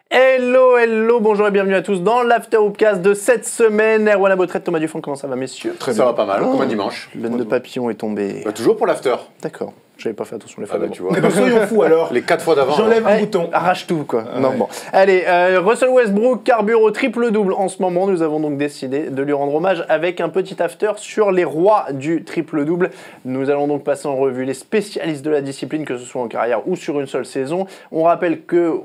Hello, hello, bonjour et bienvenue à tous dans l'After Hoopcast de cette semaine. Erwan Abotret, Thomas Dufont, comment ça va messieurs? Très bien. Ça va pas mal, comme un dimanche. Le nœud papillon est tombé. Bah, toujours pour l'After. D'accord, j'avais pas fait attention les fois tu vois. Eh ben soyons fous alors. Les 4 fois d'avant. J'enlève un bouton. Arrache tout quoi. Ah, non, ouais. bon. Allez, Russell Westbrook carbure au triple-double en ce moment. Nous avons donc décidé de lui rendre hommage avec un petit after sur les rois du triple-double. Nous allons donc passer en revue les spécialistes de la discipline, que ce soit en carrière ou sur une seule saison. On rappelle que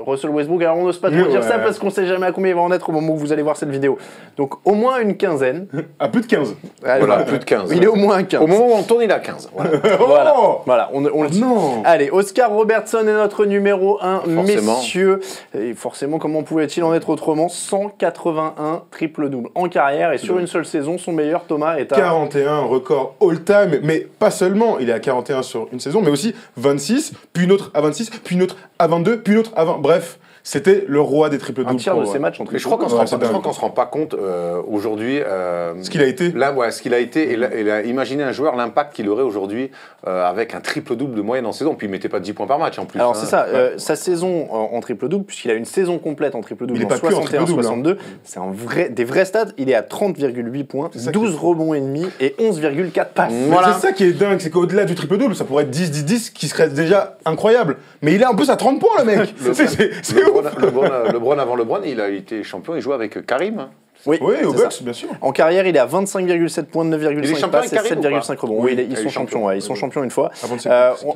Russell Westbrook, alors on n'ose pas trop dire ça parce qu'on sait jamais à combien il va en être au moment où vous allez voir cette vidéo. Donc au moins une quinzaine. À plus de 15. Allez, Voilà, plus de 15. Il est au moins un 15. Au moment où on tourne, il a 15. Voilà. Voilà, on le dit. Non. Allez, Oscar Robertson est notre numéro 1, Forcément. messieurs. Et forcément, comment pouvait-il en être autrement? 181 triple-double en carrière et sur une seule saison, son meilleur, Thomas, est à 41, record all-time, mais pas seulement, il est à 41 sur une saison, mais aussi 26, puis une autre à 26, puis une autre à 22, puis une autre à 20. Bref, c'était le roi des triple-doubles. un tiers de ses matchs en Mais je triple-double. crois qu'on se rend pas compte aujourd'hui. Ce qu'il a été. Là, ouais, ce qu'il a été. Imaginez un joueur, l'impact qu'il aurait aujourd'hui avec un triple-double de moyenne en saison. Puis il mettait pas 10 points par match en plus. Alors c'est ça, sa saison en triple-double, puisqu'il a une saison complète en triple-double Il est en pas que en triple-double, 61-62, c'est des vrais stats, il est à 30,8 points, 12 rebonds et demi et 11,4 passes. Mais c'est ça qui est dingue, c'est qu'au-delà du triple-double, ça pourrait être 10-10-10 qui serait déjà incroyable. Mais il est en plus à 30 points le mec. C'est ouf. LeBron avant LeBron, il a été champion, il jouait avec Karim. Oui, au c'est Bucks, ça. bien sûr. En carrière, il est à 25,7 points, 9,5 passes et 7,5 rebonds. Oui, ils sont champions, ouais, ils sont champions une fois.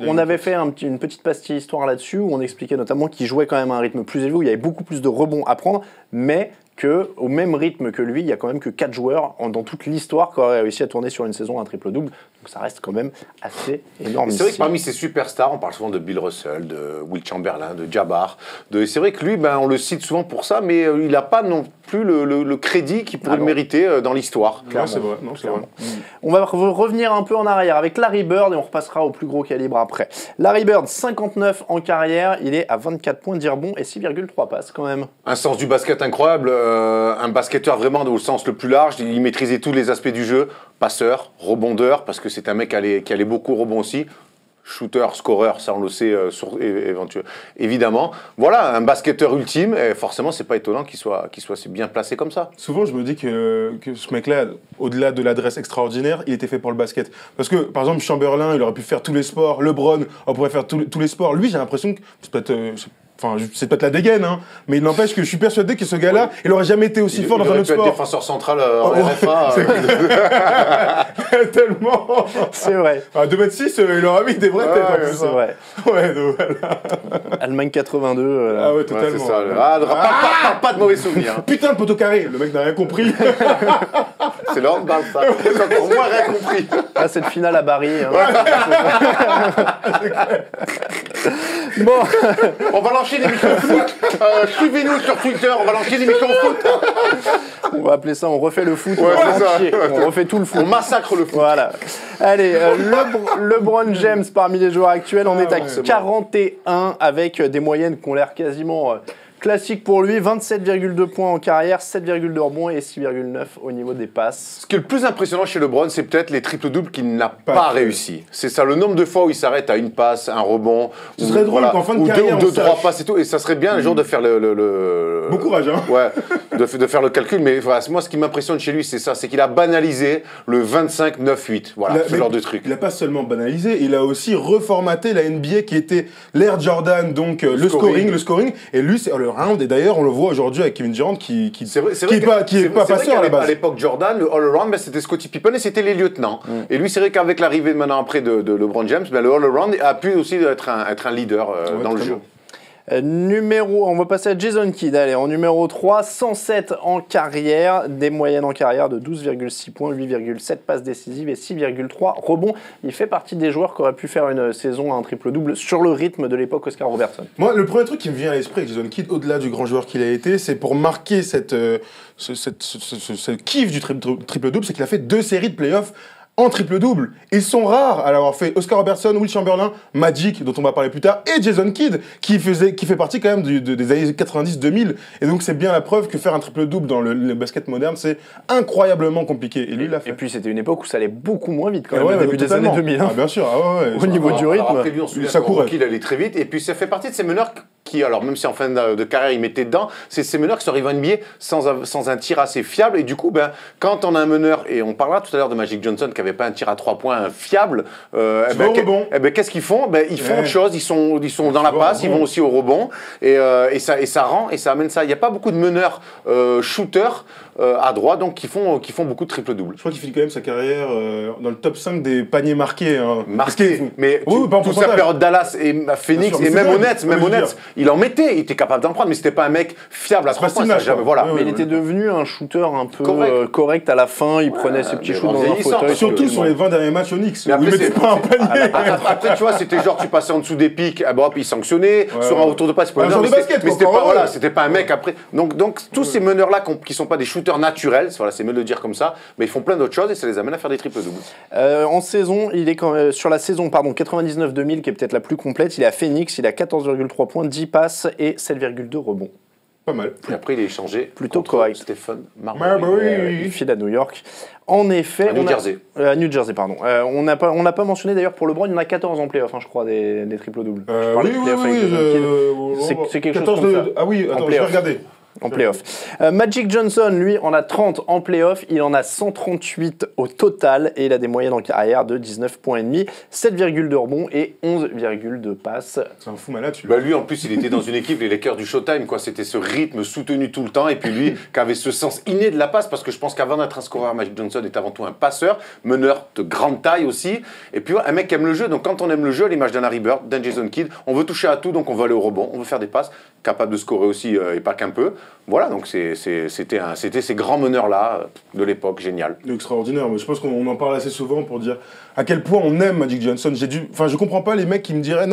On avait fait une petite pastille histoire là-dessus où on expliquait notamment qu'il jouait quand même à un rythme plus élevé, où il y avait beaucoup plus de rebonds à prendre, mais qu'au même rythme que lui, il y a quand même que 4 joueurs dans toute l'histoire qui auraient réussi à tourner sur une saison un triple-double. Donc ça reste quand même assez énorme. C'est vrai que parmi ces superstars, on parle souvent de Bill Russell, de Will Chamberlain, de Jabbar. C'est vrai que lui, on le cite souvent pour ça, mais il n'a pas non plus le crédit qu'il pourrait mériter dans l'histoire. Clairement, c'est vrai. Non, c'est vrai. On va revenir un peu en arrière avec Larry Bird et on repassera au plus gros calibre après. Larry Bird, 59 en carrière, il est à 24 points, 10 rebonds et 6,3 passes quand même. Un sens du basket incroyable, un basketteur vraiment au sens le plus large, il maîtrisait tous les aspects du jeu, passeur, rebondeur, parce que c'est un mec qui allait beaucoup au rebond aussi, shooter, scoreur, ça on le sait évidemment. Voilà, un basketteur ultime, et forcément c'est pas étonnant qu'il soit si bien placé comme ça. Souvent, je me dis que ce mec-là, au-delà de l'adresse extraordinaire, il était fait pour le basket. Parce que, par exemple, Chamberlain, il aurait pu faire tous les sports. LeBron, on pourrait faire tous les sports. Lui, j'ai l'impression que c'est peut-être... c'est peut-être la dégaine, hein, mais il n'empêche que je suis persuadé que ce gars-là, il aurait jamais été aussi fort dans un autre sport. Il aurait pu être défenseur central en RFA. Tellement. C'est vrai. À 2m6, il aurait mis des vraies têtes en plus. C'est vrai. Ouais, donc voilà. Allemagne 82. Ah ouais, totalement. C'est ça. Pas de mauvais souvenirs. Putain, le poteau carré, le mec n'a rien compris. C'est là on parle ça. J'ai encore moins rien compris. Ah, cette finale à Paris. Hein. Bon. On va lancer l'émission foot. Suivez-nous sur Twitter, on va lancer l'émission foot. On va appeler ça, on refait le foot. Ouais, c'est ça. Entier. On refait tout le foot. On massacre le foot. Voilà. Allez, LeBron James parmi les joueurs actuels, on est à 41 avec des moyennes qui ont l'air quasiment classiques pour lui. 27,2 points en carrière, 7,2 rebonds et 6,9 au niveau des passes. Ce qui est le plus impressionnant chez LeBron, c'est peut-être les triples-doubles qu'il n'a pas réussi. C'est ça, le nombre de fois où il s'arrête à une passe, un rebond. Ce serait drôle qu'en fin de carrière, ou deux, trois passes et tout. Et ça serait bien un jour de faire le... Bon courage, hein. Ouais, de faire le calcul. Mais voilà, moi, ce qui m'impressionne chez lui, c'est ça. C'est qu'il a banalisé le 25-9-8. Voilà, ce genre de truc. Il n'a pas seulement banalisé, il a aussi reformaté la NBA qui était l'ère Jordan, donc le scoring. Et lui, c'est le round. Et d'ailleurs, on le voit aujourd'hui avec Kevin Durant qui est pas passeur à la base. À l'époque Jordan, le all-around, c'était Scottie Pippen et c'était les lieutenants. Et lui, c'est vrai qu'avec l'arrivée maintenant après de LeBron James, le all-around a pu aussi être un leader dans le jeu. On va passer à Jason Kidd. Allez, en numéro 3, 107 en carrière, des moyennes en carrière de 12,6 points, 8,7 passes décisives et 6,3 rebonds. Il fait partie des joueurs qui auraient pu faire une saison à un triple-double sur le rythme de l'époque Oscar Robertson. Moi, le premier truc qui me vient à l'esprit avec Jason Kidd, au-delà du grand joueur qu'il a été, c'est pour marquer ce kiff du triple-double, c'est qu'il a fait 2 séries de playoffs en triple-double. Ils sont rares à l'avoir fait. Oscar Robertson, Will Chamberlain, Magic, dont on va parler plus tard, et Jason Kidd, qui fait partie quand même des années 90-2000. Et donc, c'est bien la preuve que faire un triple-double dans le basket moderne, c'est incroyablement compliqué. Et lui, il l'a fait. Et puis, c'était une époque où ça allait beaucoup moins vite quand même, Ouais, au début des années totalement. 2000. Hein. Ah, bien sûr, Au niveau du rythme. Après lui, on se souvient ça qu'en courait. rookie, il allait très vite. Et puis, ça fait partie de ces meneurs qui, alors même si en fin de carrière, il mettait dedans, c'est ces meneurs qui sont arrivés en NBA sans un tir assez fiable. Et du coup, quand on a un meneur, et on parlera tout à l'heure de Magic Johnson qui n'avait pas un tir à 3 points fiable, qu'est-ce qu'ils font? Ils font autre chose, ils sont dans la passe, ils vont aussi au rebond, et ça rend, et ça amène ça. Il n'y a pas beaucoup de meneurs shooters à droite, donc qui font beaucoup de triple-double. Je crois qu'il finit quand même sa carrière dans le top 5 des paniers marqués. Hein. Marqué, mais oui, pas en toute sa pourcentage. période Dallas et à Phoenix, Bien sûr, et mais même c'est au dingue. Nets, Ouais, je veux dire. il en mettait, il était capable d'en prendre, mais c'était pas un mec fiable à 3 points. Steve Nash, Voilà. quoi. Mais il était devenu un shooter un peu Correct. correct à la fin, il prenait ses petits mais shoots en dans un vieillissant, fauteuil. Surtout sur les 20 derniers matchs au Knicks, Mais où il après, mettait pas un panier. Après, tu vois, c'était genre, tu passais en dessous des pics, hop, il sanctionnait, sur un retour de passe, Un genre de basket, mais quoi, c'était pas, encore voilà, heureux. c'était pas un mec après. Donc tous ces meneurs-là qui sont pas des shooters naturels, voilà, c'est mieux de le dire comme ça, mais ils font plein d'autres choses et ça les amène à faire des triples-doubles. En saison, il est sur la saison 99-2000, qui est peut-être la plus complète, il est à Phoenix, il a 14,3 points, 10 passes et 7,2 rebonds. Pas mal. Et après, il est échangé Plutôt contre correct. Stephen Marbury. Marbury. Il file à New York. En effet, À New Jersey. New Jersey, pardon. On n'a pas mentionné d'ailleurs pour LeBron, il y en a 14 en playoff, je crois, des triples-doubles. Je parlais de playoff avec Jason Kidd. C'est quelque chose comme ça. Ah oui, attends, je vais playoff. regarder. En playoff. Magic Johnson, lui, en a 30 en playoff. Il en a 138 au total. Et il a des moyennes en carrière de 19 points et demi, 7,2 rebonds et 11,2 passes. C'est un fou malade, celui-là. Lui, en plus, il était dans une équipe, les Lakers du Showtime, quoi. C'était ce rythme soutenu tout le temps. Et puis lui, qui avait ce sens inné de la passe, parce que je pense qu'avant d'être un scoreur, Magic Johnson est avant tout un passeur, meneur de grande taille aussi. Et puis, un mec qui aime le jeu. Donc, quand on aime le jeu, à l'image d'un Larry Bird, d'un Jason Kidd, on veut toucher à tout, donc on veut aller au rebond, on veut faire des passes, capable de scorer aussi, et pas qu'un peu. Voilà, donc c'était ces grands meneurs-là de l'époque, génial. Extraordinaire, mais je pense qu'on en parle assez souvent pour dire à quel point on aime Magic Johnson. Je comprends pas les mecs qui me diraient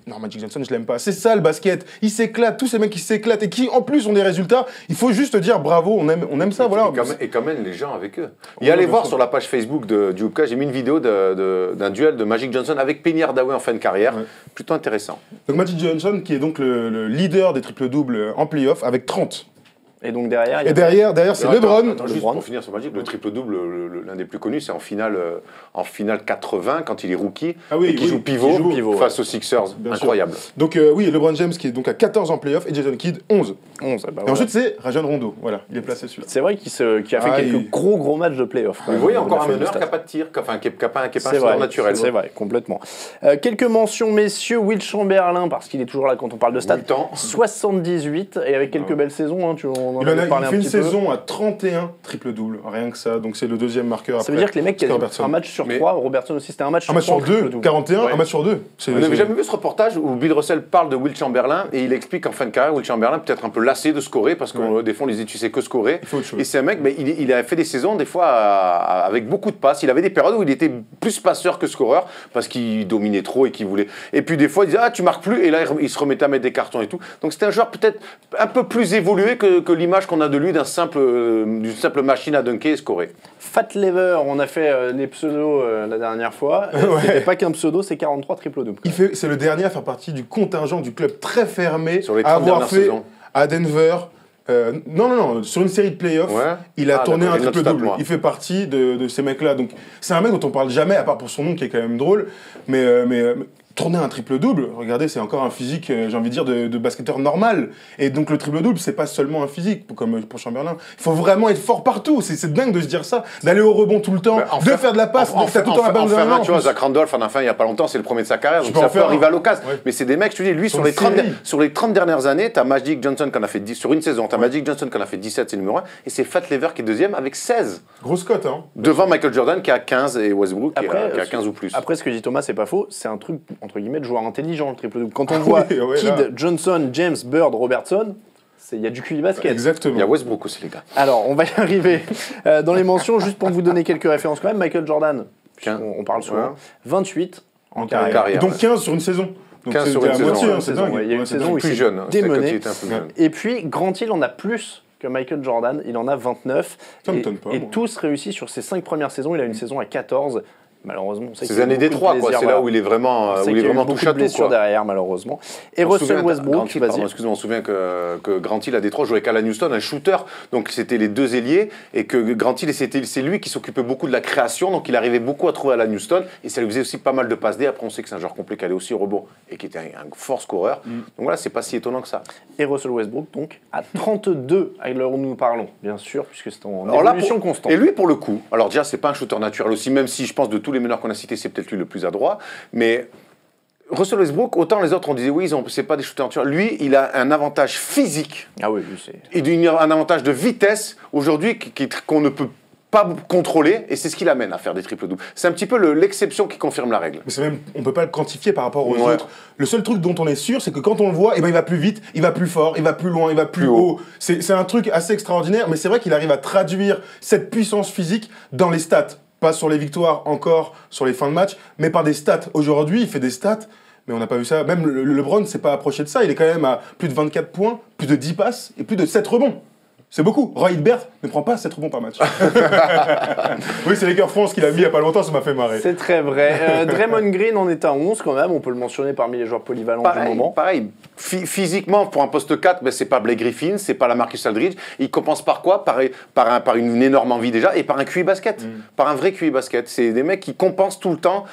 non, Magic Johnson, je l'aime pas. C'est ça le basket. Il s'éclate, tous ces mecs qui s'éclatent et qui en plus ont des résultats. Il faut juste dire bravo, on aime ça, voilà. Et quand même les gens avec eux. Et allez voir sur la page Facebook du Hoopka, j'ai mis une vidéo d'un duel de Magic Johnson avec Penny Hardaway en fin de carrière. Ouais. Plutôt intéressant. Donc Magic Johnson qui est donc le leader des triples-doubles en playoff avec 30. Et donc derrière, c'est LeBron. Attends, juste pour finir sur Magic, le triple-double, l'un des plus connus, c'est en finale 80, quand il est rookie, et qui joue pivot face aux Sixers. Bien incroyable. Sûr. Donc LeBron James qui est donc à 14 en playoff et Jason Kidd 11. Et ensuite c'est Rajon Rondo, voilà, il est placé celui-là. C'est vrai qu'il a fait quelques gros matchs de playoff. Vous voyez encore un meneur qui n'a pas de tir, qui n'est pas un score naturel. C'est vrai, complètement. Quelques mentions, messieurs, Will Chamberlain, parce qu'il est toujours là quand on parle de stats. 78, et avec quelques belles saisons, il fait une saison à 31 triple-double, rien que ça, donc c'est le deuxième marqueur après. Ça veut dire que les mecs qui ont un match sur 3, Robertson aussi, c'était un match sur 2, 41, un match sur 2. On n'avait jamais vu ce reportage où Bill Russell parle de Will Chamberlain et il explique qu'en fin de carrière, Will Chamberlain peut-être un peu lassé de scorer parce que des fois on lui disait tu sais que scorer. Et c'est un mec, il a fait des saisons des fois avec beaucoup de passes. Il avait des périodes où il était plus passeur que scoreur parce qu'il dominait trop et qu'il voulait. Et puis des fois il disait tu marques plus et là il se remettait à mettre des cartons et tout. Donc c'était un joueur peut-être un peu plus évolué que l'image qu'on a de lui d'une simple machine à dunker et scorer. Fat Lever, on a fait les pseudos la dernière fois. C'était pas qu'un pseudo, c'est 43 triple-double. C'est le dernier à faire partie du contingent du club très fermé sur les 30 à avoir fait saisons. À Denver. Non, sur une série de playoffs, il a tourné un triple-double. Il fait partie de ces mecs-là. Donc c'est un mec dont on parle jamais, à part pour son nom qui est quand même drôle. Mais tourner un triple-double, regardez, c'est encore un physique, j'ai envie de dire, de basketteur normal. Et donc le triple-double, c'est pas seulement un physique, comme pour Chamberlain. Il faut vraiment être fort partout. C'est dingue de se dire ça, d'aller au rebond tout le temps, de faire de la passe, tout le temps la balle dans la main. Tu vois, Zach Randolph, en a fait il y a pas longtemps, c'est le premier de sa carrière, donc ça peut arriver à l'occasion. Mais c'est des mecs, tu dis, lui, sur les 30 dernières années, t'as Magic Johnson qui en a fait 10 sur une saison, t'as Magic Johnson qui en a fait 17, c'est le numéro 1, et c'est Fat Lever qui est deuxième avec 16. Grosse cote, hein. Devant Michael Jordan qui a 15 et Westbrook qui a 15 ou plus. Après, ce que dit Thomas, c'est pas faux, c'est un truc, entre guillemets, de joueur intelligent, le triple-double. Quand on voit Kidd, Johnson, James, Bird, Robertson, il y a du QI basket. Exactement. Il y a Westbrook aussi, les gars. Alors, on va y arriver dans les mentions, juste pour vous donner quelques références quand même. Michael Jordan, on parle souvent, 28 en carrière. Donc 15 sur une saison. Donc 15 sur une saison, c'est dingue. Il y a une saison où il plus s'est jeune. démené. Un peu jeune. Et puis, Grant Hill en a plus que Michael Jordan. Il en a 29. Ça m'étonne pas, et moi. tous réussis sur ses 5 premières saisons. Il a une saison à 14. Malheureusement, on sait Ces années Détroit, quoi. C'est là où il est vraiment, touche à tout, blessures quoi. derrière, malheureusement. Et On se Russell souvient, Westbrook, Grant Hill, vas-y. pardon, excuse-moi, on se souvient que Grant Hill à Détroit jouait avec Alan Houston, un shooter. Donc c'était les deux ailiers et que Grant Hill, c'est lui qui s'occupait beaucoup de la création. Donc il arrivait beaucoup à trouver Alan Houston et ça lui faisait aussi pas mal de passes D. Après, on sait que c'est un joueur complet qui allait aussi au rebond et qui était un fort scoreur. Donc voilà, c'est pas si étonnant que ça. Et Russell Westbrook, donc, à 32 à l'heure où nous parlons, bien sûr, puisque c'est en Alors là, évolution constante. Et lui, pour le coup, alors déjà, c'est pas un shooter naturel aussi, même si je pense de tous les meneurs qu'on a cités, c'est peut-être lui le plus adroit. Mais Russell Westbrook, autant les autres, on disait oui, c'est pas des shooters naturels. Lui, il a un avantage physique Ah oui, lui, c'est... et un avantage de vitesse aujourd'hui qu'on ne peut pas contrôler, et c'est ce qui l'amène à faire des triples-doubles. C'est un petit peu l'exception qui confirme la règle. Mais c'est même, on peut pas le quantifier par rapport aux Ouais. autres. Le seul truc dont on est sûr, c'est que quand on le voit, eh ben, il va plus vite, il va plus fort, il va plus loin, il va plus haut. C'est un truc assez extraordinaire, mais c'est vrai qu'il arrive à traduire cette puissance physique dans les stats. Pas sur les victoires, encore sur les fins de match, mais par des stats. Aujourd'hui, il fait des stats, mais on n'a pas vu ça. Même le LeBron ne s'est pas approché de ça. Il est quand même à plus de 24 points, plus de 10 passes et plus de 7 rebonds. C'est beaucoup. Roy Hibbert ne prend pas 7 rebonds par match. Oui, c'est Lakers France qui l'a mis il n'y a pas longtemps, ça m'a fait marrer. C'est très vrai. Draymond Green en est à 11 quand même, on peut le mentionner parmi les joueurs polyvalents du moment. Pareil, physiquement, pour un poste 4, ben, c'est pas Blake Griffin, c'est pas la Marcus Aldridge. Il compense par quoi? Par une énorme envie déjà, et par un QI basket. Par un vrai QI basket. C'est des mecs qui compensent tout le temps,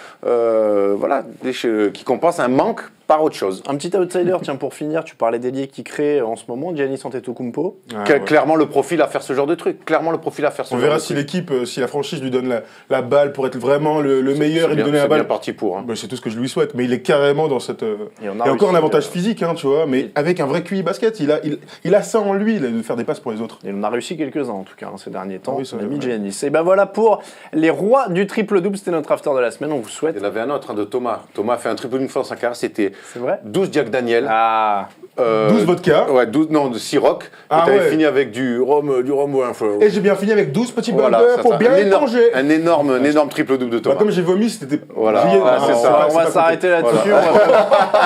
qui compensent un manque par autre chose. Un petit outsider, tiens, pour finir, tu parlais d'ailier qui crée en ce moment, Giannis Antetokounmpo. Clairement le profil à faire ce genre de truc. Clairement le profil à faire ce On genre verra de si truc. l'équipe, si la franchise lui donne la balle pour être vraiment le meilleur et lui donner la C'est bien balle. parti pour. Hein. Bah, c'est tout ce que je lui souhaite, mais il est carrément dans cette. Et on Il a y a encore un réussi, avantage physique, hein, tu vois, mais avec un vrai QI basket, il a ça en lui, de faire des passes pour les autres. Et on a réussi quelques-uns en tout cas ces derniers temps. Ah oui, ça on a va, mis ouais. Giannis. Et ben voilà pour les rois du triple-double. C'était notre after de la semaine. On vous souhaite. Il y en avait un autre, de Thomas. Thomas a fait un triple une fois dans sa carrière, c'était C'est vrai 12 Jack Daniel. Ah 12 vodka. Ouais, 12, non, de Ciroc. Ah et t'avais ouais. fini avec du rhum ou un feu. Et j'ai bien fini avec 12 petits Voilà, burgers ça, pour ça. bien manger. Un énorme triple-double de Bah, Thomas. comme j'ai vomi, c'était. Voilà. Brillé. Ah, c'est ça. On va s'arrêter là-dessus.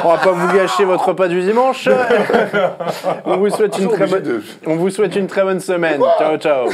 On va pas vous gâcher votre repas du dimanche. On vous souhaite une très bonne semaine. Ciao, ciao.